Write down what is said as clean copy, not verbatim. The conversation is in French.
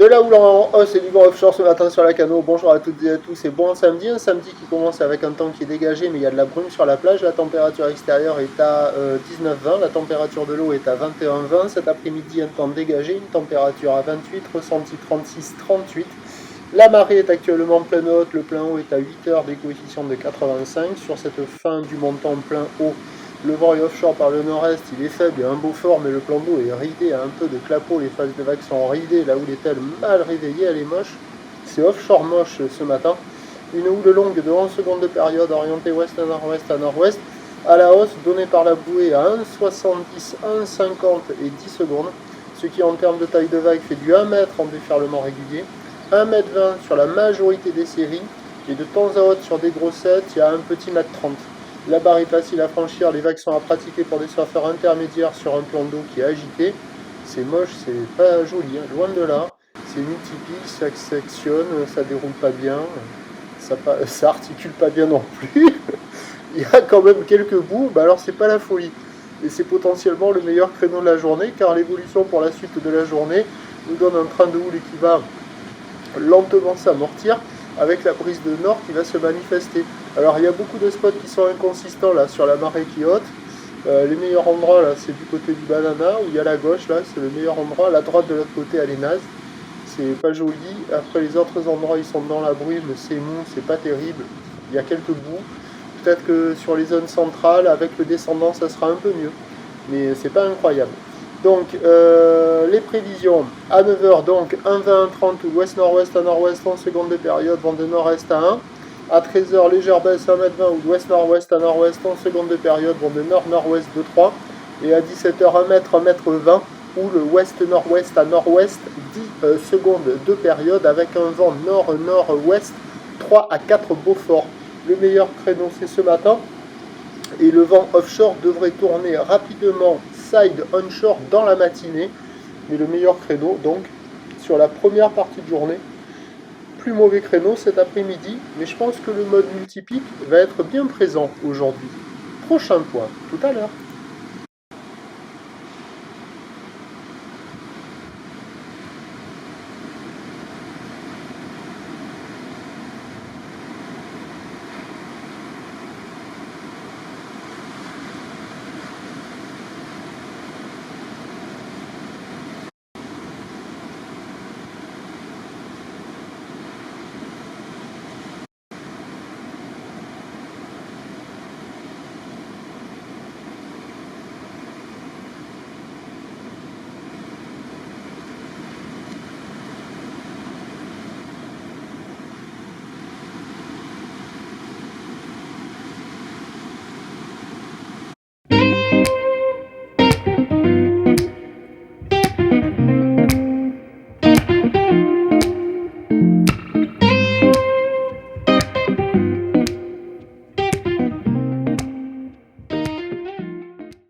De là où l'on hausse et du vent offshore ce matin sur la canot. Bonjour à toutes et à tous, c'est bon samedi. Un samedi qui commence avec un temps qui est dégagé, mais il y a de la brume sur la plage. La température extérieure est à 19-20, la température de l'eau est à 21-20. Cet après-midi, un temps dégagé, une température à 28, ressenti 36-38. La marée est actuellement pleine haute, le plein haut est à 8 heures, des coefficients de 85. Sur cette fin du montant plein haut, le vent est offshore par le nord-est, il est faible et un beau fort, mais le plan d'eau est ridé, a un peu de clapot, les phases de vagues sont ridées, la houle est-elle mal réveillée, elle est moche. C'est offshore moche ce matin. Une houle longue de 11 secondes de période, orientée ouest à nord-ouest à nord-ouest, à la hausse, donnée par la bouée à 1,70, 1,50 et 10 secondes, ce qui en termes de taille de vague fait du 1 mètre en déferlement régulier, 1,20 m sur la majorité des séries, et de temps à autre sur des grossettes, il y a un petit 1,30 m. La barre est facile à franchir, les vagues sont à pratiquer pour des surfeurs intermédiaires sur un plan d'eau qui est agité. C'est moche, c'est pas joli, hein, loin de là. C'est multipique, ça sectionne, ça déroule pas bien, ça articule pas bien non plus. Il y a quand même quelques bouts, bah alors c'est pas la folie. Et c'est potentiellement le meilleur créneau de la journée, car l'évolution pour la suite de la journée nous donne un train de houle qui va lentement s'amortir, avec la brise de nord qui va se manifester. Alors il y a beaucoup de spots qui sont inconsistants là sur la marée qui haute. Les meilleurs endroits là c'est du côté du banana, où il y a la gauche là, c'est le meilleur endroit. La droite de l'autre côté elle est naze, c'est pas joli. Après les autres endroits ils sont dans la brume, c'est mou, c'est pas terrible. Il y a quelques bouts. Peut-être que sur les zones centrales, avec le descendant ça sera un peu mieux. Mais c'est pas incroyable. Donc, les prévisions, à 9 h, donc 1,20, 30 ou ouest-nord-ouest à nord-ouest, 11 secondes de période, vent de nord-est à 1. À 13 h, légère baisse 1,20 m ou d'ouest-nord-ouest à nord-ouest, 11 secondes de période, vent de nord-nord-ouest de 3. Et à 17 h, 1 m, 1,20 m ou le ouest-nord-ouest à nord-ouest, 10 secondes de période avec un vent nord-nord-ouest, 3 à 4 Beaufort. Le meilleur créneau, c'est ce matin. Et le vent offshore devrait tourner rapidement side onshore dans la matinée, mais le meilleur créneau donc sur la première partie de journée. Plus mauvais créneau cet après-midi, mais je pense que le mode multipic va être bien présent aujourd'hui. Prochain point, tout à l'heure.